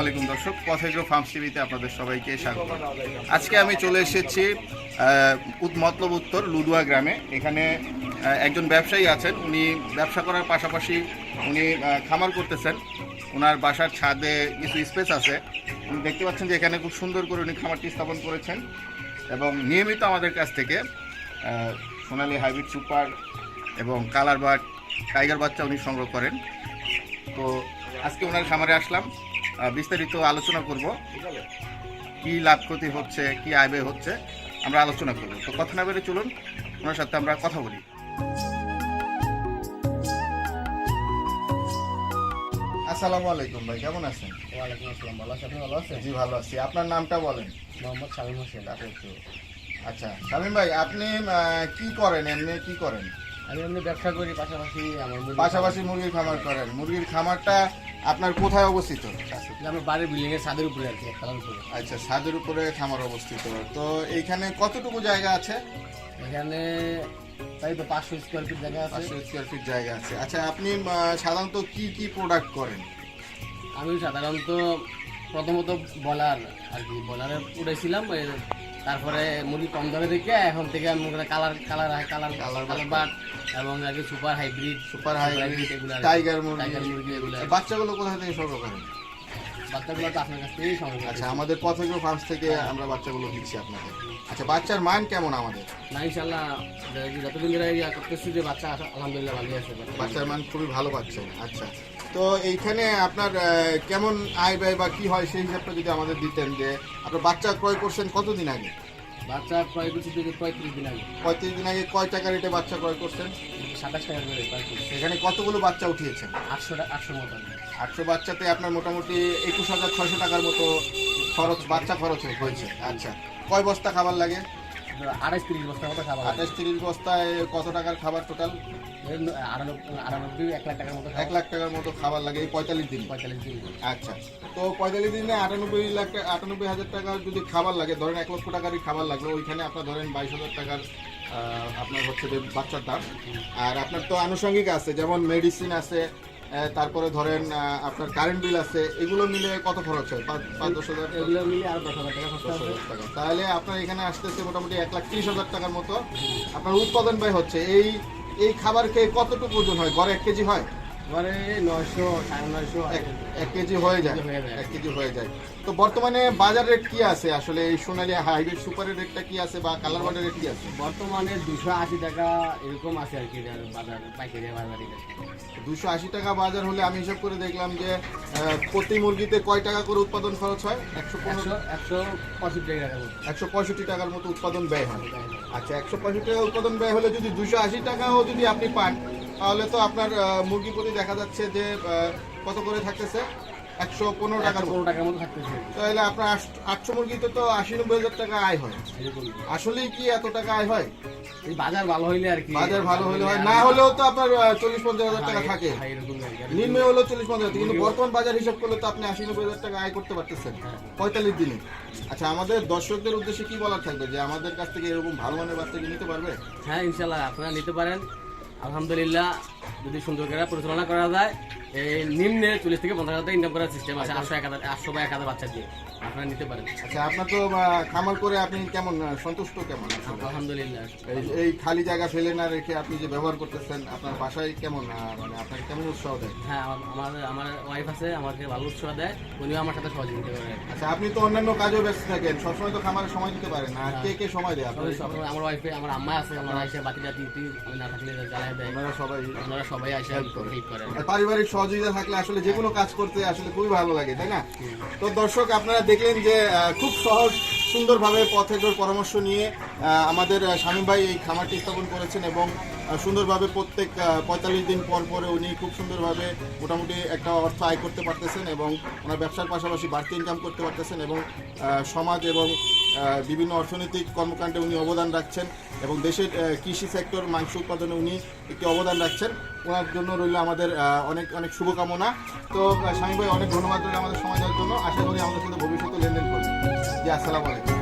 আলাইকুম দর্শক, পথ এগ্রো ফার্মস টিভিতে আপনাদের সবাইকে স্বাগত। আজকে আমি চলে এসেছি মতলব উত্তর লুদুয়া গ্রামে। এখানে একজন ব্যবসায়ী আছেন, উনি ব্যবসা করার পাশাপাশি উনি খামার করতেছেন। ওনার বাসার ছাদে কিছু স্পেস আছে, উনি দেখতে পাচ্ছেন যে এখানে খুব সুন্দর করে উনি খামারটি স্থাপন করেছেন এবং নিয়মিত আমাদের কাছ থেকে সোনালী হাইব্রিড সুপার এবং কালার বাট টাইগার বাচ্চা উনি সংগ্রহ করেন। তো আজকে ওনার খামারে আসলাম, বিস্তারিত আলোচনা করব, কি লাভ ক্ষতি হচ্ছে, কি আয় ব্যয় হচ্ছে, আমরা আলোচনা করব। তো কথা না বেড়ে চলুন ওনার সাথে আমরা কথা বলি। আসসালামু আলাইকুম ভাই, কেমন আছেন? ওয়ালাইকুম আসসালাম, ভালো আছেন? আপনি ভালো আছেন? জি ভালো আছি। আপনার নামটা বলেন। মোহাম্মদ শামীম হোসেন। আচ্ছা শামীম ভাই, আপনি কি করেন, এমনি কি করেন? আমি এমনি ব্যবসা করি, পাশাপাশি মুরগির খামার করেন। মুরগির খামারটা আপনার কোথায় অবস্থিত? আমার বাড়ির বিল্ডিং এর ছাদের উপরে আর কি, একতলার উপরে। আচ্ছা, ছাদের উপরে খামার অবস্থিত। তো এইখানে কতটুকু জায়গা আছে? এখানে তাই তো 500 স্কোয়ার ফিট জায়গা আছে। 500 স্কোয়ার ফিট জায়গা আছে। আচ্ছা, আপনি সাধারণত কি কি প্রোডাক্ট করেন? আমি সাধারণত প্রথমত বলার আর কি, বলারে উঠেছিলাম, তারপরে মুরগি কম দামে দেখে এখন থেকে আমি কালার বাট এবং আর কি সুপার হাইব্রিড এগুলো, টাইগার মুরগি এগুলো। বাচ্চাগুলো কোথা থেকে সংগ্রহ করেন? বাচ্চাগুলো তো আপনার কাছ থেকেই সংগ্রহ করি। আচ্ছা, আমাদের পথ এগ্রো ফার্মস থেকে আমরা বাচ্চাগুলো দিচ্ছি আপনাকে। আচ্ছা, বাচ্চার মান কেমন আমাদের? না ইনশাল্লাহ যতদিন ধরে ইয়া করতেছি যে বাচ্চা আলহামদুলিল্লাহ ভালোই আছে, বাচ্চার মান খুবই ভালো পাচ্ছেন। আচ্ছা, তো এইখানে আপনার কেমন আয় ব্যয় বা কি হয় সেই হিসাবটা যদি আমাদের দিতেন, যে আপনার বাচ্চা ক্রয় করছেন কতদিন আগে? বাচ্চা ক্রয় করছি 35 দিন আগে। 35 দিন আগে কয় টাকা রেটে বাচ্চা ক্রয় করছেন? 27 টাকা করে ক্রয় করছি। এখানে কতগুলো বাচ্চা উঠিয়েছেন? 800 মতো। 800 বাচ্চাতে আপনার মোটামুটি 21,600 টাকার মতো বাচ্চা খরচ হয়েছে। আচ্ছা, কয় বস্তা খাবার লাগে? 28-30 বস্তা মতো খাবার। 28-30 বস্তায় কত টাকার খাবার টোটাল? 1 লাখ টাকার মতো। 1 লাখ টাকার মতো খাবার লাগে এই 45 দিন। আচ্ছা, তো 45 দিনে 98,000 টাকার যদি খাবার লাগে, ধরেন 1 লক্ষ টাকারই খাবার লাগলো, ওইখানে আপনার ধরেন 22,000 টাকার আপনার হচ্ছে যে বাচ্চার দাম। আর আপনার তো আনুষঙ্গিক আছে, যেমন মেডিসিন আছে, তারপরে ধরেন আপনার কারেন্ট বিল আছে, এগুলো মিলে কত খরচ হয়? 5-10 হাজার। এগুলো মিলে আর 10,000 টাকা খরচ হবে। তাহলে আপনার এখানে আসতেছে মোটামুটি 1,30,000 টাকার মতো আপনার উৎপাদন ব্যয় হচ্ছে। এই খাবার খেয়ে কতটুকু ওজন হয়? গড়ে 1 কেজি হয়? মানে 900, 950, 1 কেজি হয়ে যায়। 1 কেজি হয়ে যায়। তো বর্তমানে বাজার রেট কি আছে আসলে? এই সোনালী হাইব্রিড সুপারের রেটটা কি আছে বা কালার বাটের রেট কি আছে? বর্তমানে 280 টাকা এরকম আছে আর কি বাজার, পাইকারি বাজার। 280 টাকা বাজার হলে আমি হিসাব করে দেখলাম যে প্রতি মুরগিতে কয় টাকা করে উৎপাদন খরচ হয়? 165 টাকার মতো উৎপাদন ব্যয় হয়। আচ্ছা, 165 টাকা উৎপাদন ব্যয় হলে যদি 280 টাকাও যদি আপনি পান, তাহলে তো আপনার মুরগি প্রতি দেখা যাচ্ছে যে কত করে থাকতেছে? 115 টাকার মতো থাকতেছে। তাহলে আপনার 800 মুরগিতে তো 80-90 হাজার টাকা আয় হয়। আসলেই কি এত টাকা আয় হয়? এই বাজার ভালো হইলে আর কি, বাজার ভালো হইলে হয়, না হলেও তো আপনার 40-50 হাজার টাকা থাকে, নিম্নে হলো 40-50 হাজার। কিন্তু বর্তমান বাজার হিসাব করলে তো আপনি 80-90 হাজার টাকা আয় করতে পারতেছেন 45 দিনে। আচ্ছা, আমাদের দর্শকদের উদ্দেশ্যে কি বলার থাকবে, যে আমাদের কাছ থেকে এরকম ভালো মানের বাচ্চা কি নিতে পারবে? হ্যাঁ ইনশাল্লাহ আপনারা নিতে পারেন। আলহামদুলিল্লাহ, যদি সুন্দর করে পরিচালনা করা যায়, এই নিম্নে 40 থেকে 50 হাজার টাকা ইনকাম করার সিস্টেম আছে। 800 বা 1000 বাচ্চা দিয়ে আপনারা নিতে পারেন। আচ্ছা, আপনার তো খামার করে আপনি কেমন সন্তুষ্ট? কেমন? আলহামদুলিল্লাহ। এই খালি জায়গা ফেলে না রেখে আপনি যে ব্যবহার করতেছেন, আপনার বাসায় কেমন, মানে আপনাকে কেমন উৎসাহ দেয়? হ্যাঁ, আমার ওয়াইফ আছে, আমাকে ভালো উৎসাহ দেয়, উনিও আমার সাথে সহযোগিতা করে। আচ্ছা, আপনি তো অন্যান্য কাজেও ব্যস্ত থাকেন, সবসময় তো খামারে সময় দিতে পারেন না, কে সময় দেয়? আমার ওয়াইফে, আমার আম্মা আছে, আমার আইসা বাতিটা আমি না থাকলে জ্বালায় দেয়। ওনারা সবাই আসে হেল্প করেন। পারিবারিক সহযোগিতা থাকলে আসলে যে কোনো কাজ করতে আসলে খুবই ভালো লাগে, তাই না? তো দর্শক, আপনারা দেখলেন যে খুব সহজ সুন্দরভাবে পথ এগ্রোর পরামর্শ নিয়ে আমাদের শামীম ভাই এই খামারটি স্থাপন করেছেন এবং সুন্দরভাবে প্রত্যেক 45 দিন পর পরে উনি খুব সুন্দরভাবে মোটামুটি একটা অর্থ আয় করতে পারতেছেন এবং ওনার ব্যবসার পাশাপাশি বাড়তি ইনকাম করতে পারতেছেন এবং সমাজ এবং বিভিন্ন অর্থনৈতিক কর্মকাণ্ডে উনি অবদান রাখছেন এবং দেশের কৃষি সেক্টর মাংস উৎপাদনে উনি একটি অবদান রাখছেন। ওনার জন্য রইল আমাদের অনেক অনেক শুভকামনা। তো শামীম ভাই, অনেক ধন্যবাদ রইল আমাদের সময় দেওয়ার জন্য। আশা করি আমাদের সাথে ভবিষ্যতে লেনদেন করবেন। জি, আসসালামু আলাইকুম।